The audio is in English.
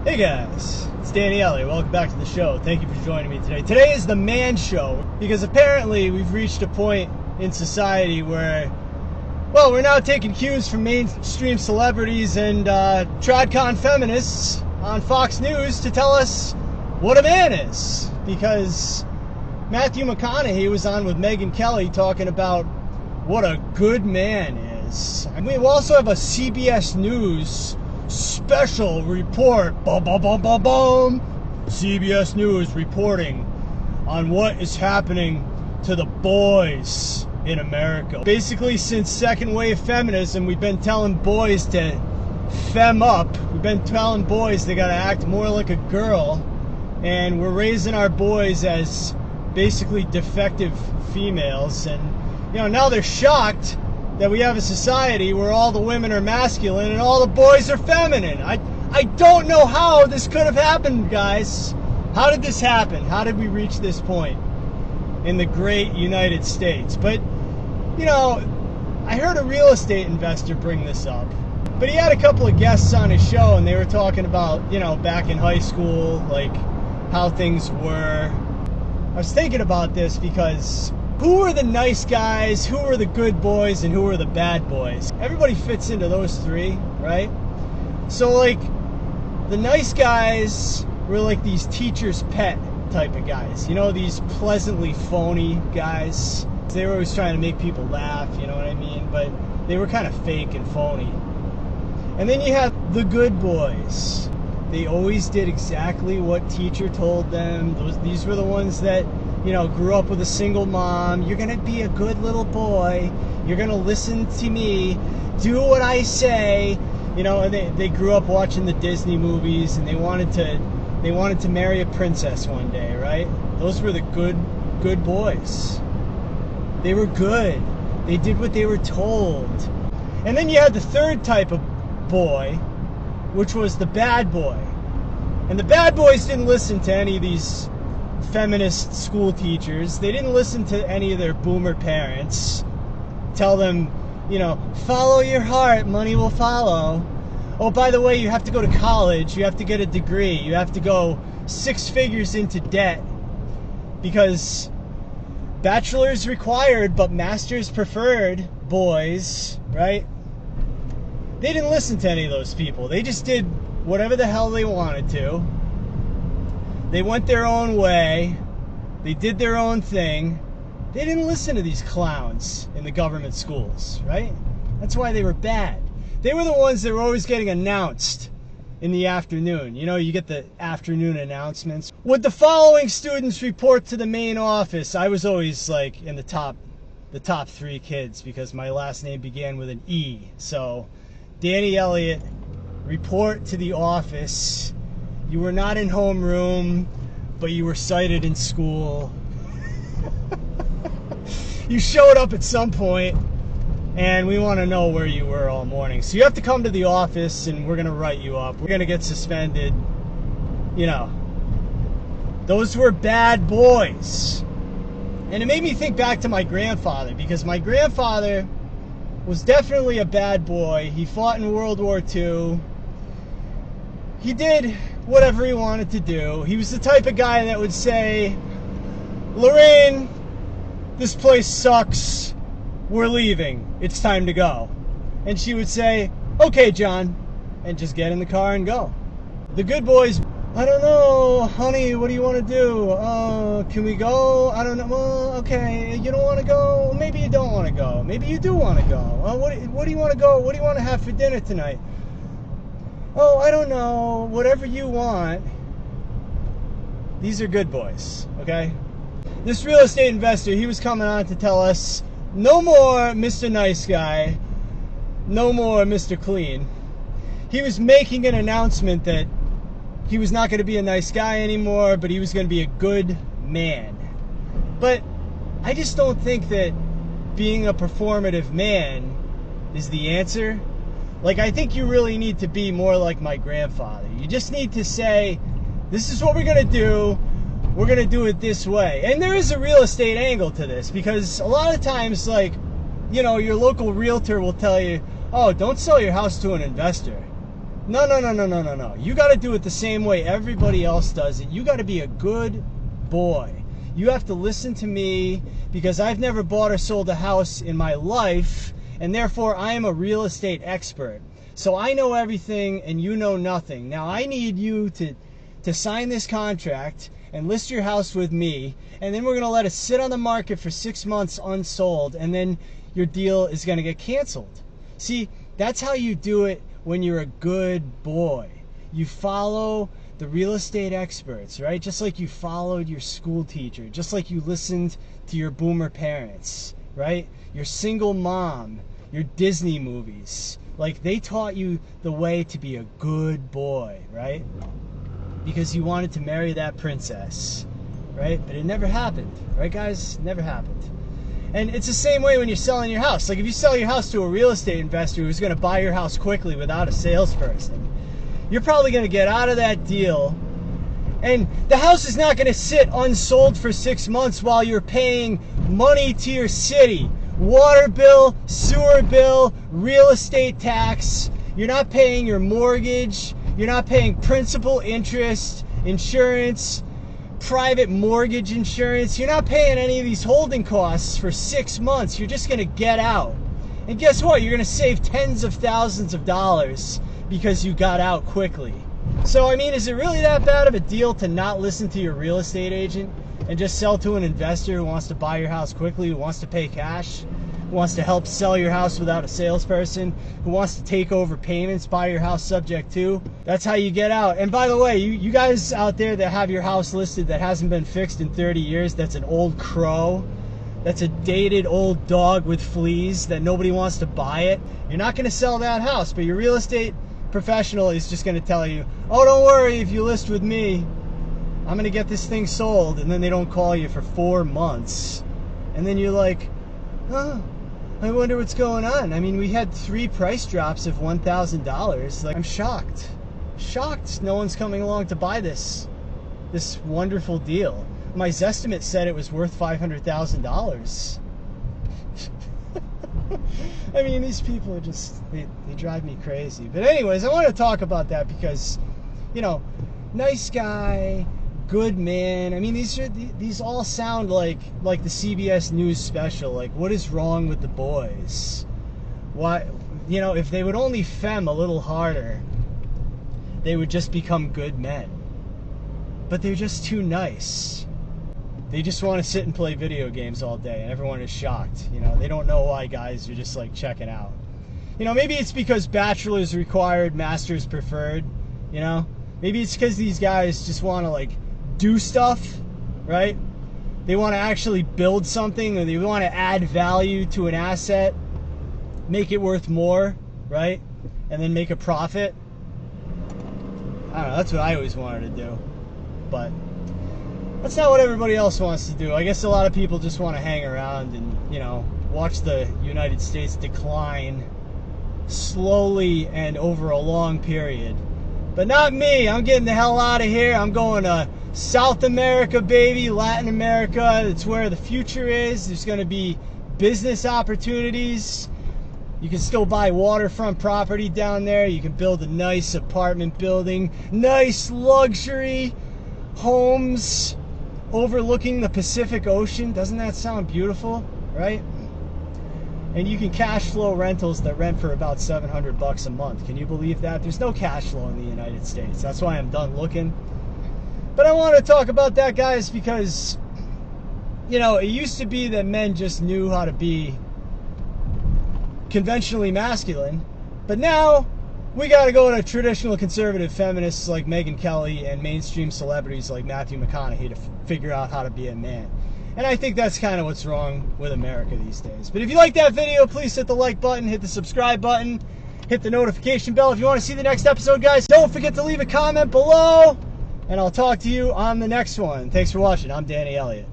Hey guys, it's Danny Elliott. Welcome back to the show. Thank you for joining me today. Today is the man show because apparently we've reached a point in society where, well, we're now taking cues from mainstream celebrities and tradcon feminists on Fox News to tell us what a man is. Because Matthew McConaughey was on with Megyn Kelly talking about what a good man is. And we also have a CBS News special report. Boom, boom, boom, boom, boom. CBS News reporting on what is happening to the boys in America. Basically, since second wave feminism, we've been telling boys to fem up. We've been telling boys they gotta act more like a girl, and we're raising our boys as basically defective females. And now they're shocked that we have a society where all the women are masculine and all the boys are feminine. I don't know how this could have happened, guys. How did this happen? How did we reach this point in the great United States? But, I heard a real estate investor bring this up. But he had a couple of guests on his show, and they were talking about, back in high school, like, how things were. I was thinking about this because who are the nice guys, who are the good boys, and who are the bad boys? Everybody fits into those three, right? So, like, the nice guys were like these teacher's pet type of guys. These pleasantly phony guys. They were always trying to make people laugh, you know what I mean? But they were kind of fake and phony. And then you have the good boys. They always did exactly what teacher told them. These were the ones that grew up with a single mom. You're going to be a good little boy. You're going to listen to me. Do what I say. And they grew up watching the Disney movies, and they wanted to marry a princess one day, right? Those were the good boys. They were good. They did what they were told. And then you had the third type of boy, which was the bad boy. And the bad boys didn't listen to any of these feminist school teachers. They didn't listen to any of their boomer parents tell them, follow your heart, money will follow. Oh, by the way, you have to go to college, you have to get a degree, you have to go 6 figures into debt because bachelor's required but master's preferred boys, right? They didn't listen to any of those people. They just did whatever the hell they wanted to. They went their own way. They did their own thing. They didn't listen to these clowns in the government schools, right? That's why they were bad. They were the ones that were always getting announced in the afternoon. You get the afternoon announcements. Would the following students report to the main office? I was always like in the top 3 kids because my last name began with an E. So, Danny Elliott, report to the office. You were not in homeroom, but you were cited in school. You showed up at some point, and we want to know where you were all morning. So you have to come to the office, and we're going to write you up. We're going to get suspended. Those were bad boys. And it made me think back to my grandfather, because my grandfather was definitely a bad boy. He fought in World War II. He did whatever he wanted to do. He was the type of guy that would say, Lorraine, this place sucks. We're leaving. It's time to go. And she would say, okay, John, and just get in the car and go. The good boys, I don't know, honey, what do you want to do? Can we go? I don't know. Well, okay, you don't want to go? Maybe you don't want to go. Maybe you do want to go. What do you want to go? What do you want to have for dinner tonight? Oh, I don't know. Whatever you want. These are good boys, okay? This real estate investor, he was coming on to tell us, no more Mr. Nice Guy, no more Mr. Clean. He was making an announcement that he was not going to be a nice guy anymore, but he was going to be a good man. But I just don't think that being a performative man is the answer. Like, I think you really need to be more like my grandfather. You just need to say, this is what we're going to do. We're going to do it this way. And there is a real estate angle to this, because a lot of times, like, your local realtor will tell you, oh, don't sell your house to an investor. No, no, no, no, no, no, no. You got to do it the same way everybody else does it. You got to be a good boy. You have to listen to me because I've never bought or sold a house in my life, and therefore I am a real estate expert. So I know everything and you know nothing. Now I need you to sign this contract and list your house with me, and then we're going to let it sit on the market for 6 months unsold, and then your deal is going to get canceled. See, that's how you do it when you're a good boy. You follow the real estate experts, right? Just like you followed your school teacher, just like you listened to your boomer parents, right? Your single mom, your Disney movies. Like, they taught you the way to be a good boy, right? Because you wanted to marry that princess, right? But it never happened, right, guys? It never happened. And it's the same way when you're selling your house. Like, if you sell your house to a real estate investor who's going to buy your house quickly without a salesperson, you're probably going to get out of that deal, and the house is not going to sit unsold for 6 months while you're paying money to your city. Water bill, sewer bill, real estate tax. You're not paying your mortgage. You're not paying principal, interest, insurance, private mortgage insurance. You're not paying any of these holding costs for 6 months. You're just going to get out. And guess what? You're going to save tens of thousands of dollars because you got out quickly. So, I mean, is it really that bad of a deal to not listen to your real estate agent and just sell to an investor who wants to buy your house quickly, who wants to pay cash, who wants to help sell your house without a salesperson, who wants to take over payments, buy your house subject to? That's how you get out. And by the way, you guys out there that have your house listed that hasn't been fixed in 30 years, that's an old crow, that's a dated old dog with fleas that nobody wants to buy it, you're not going to sell that house, but your real estate professional is just going to tell you, oh, don't worry, if you list with me, I'm going to get this thing sold. And then they don't call you for 4 months. And then you're like, oh, I wonder what's going on. I mean, we had 3 price drops of $1,000. Like, I'm shocked. Shocked no one's coming along to buy this wonderful deal. My Zestimate said it was worth $500,000. I mean, these people are just, they drive me crazy. But anyways, I want to talk about that because, you know, nice guy, good man. I mean, these all sound like the CBS News special. Like, what is wrong with the boys? Why, you know, if they would only fem a little harder, they would just become good men. But they're just too nice. They just want to sit and play video games all day, and everyone is shocked. You know, they don't know why guys are just like checking out. You know, maybe it's because bachelor's required, master's preferred. You know, maybe it's because these guys just want to like do stuff, right? They want to actually build something, or they want to add value to an asset, make it worth more, right? And then make a profit. I don't know, that's what I always wanted to do. But that's not what everybody else wants to do. I guess a lot of people just want to hang around and, you know, watch the United States decline slowly and over a long period. But not me. I'm getting the hell out of here. I'm going to South America, baby, Latin America. It's where the future is. There's going to be business opportunities. You can still buy waterfront property down there. You can build a nice apartment building, nice luxury homes overlooking the Pacific Ocean. Doesn't that sound beautiful, right? And you can cash flow rentals that rent for about $700 a month. Can you believe that? There's no cash flow in the United States. That's why I'm done looking. But I want to talk about that, guys, because, you know, it used to be that men just knew how to be conventionally masculine, but now we got to go to traditional conservative feminists like Megyn Kelly and mainstream celebrities like Matthew McConaughey to figure out how to be a man. And I think that's kind of what's wrong with America these days. But if you like that video, please hit the like button, hit the subscribe button, hit the notification bell if you want to see the next episode, guys. Don't forget to leave a comment below, and I'll talk to you on the next one. Thanks for watching. I'm Danny Elliott.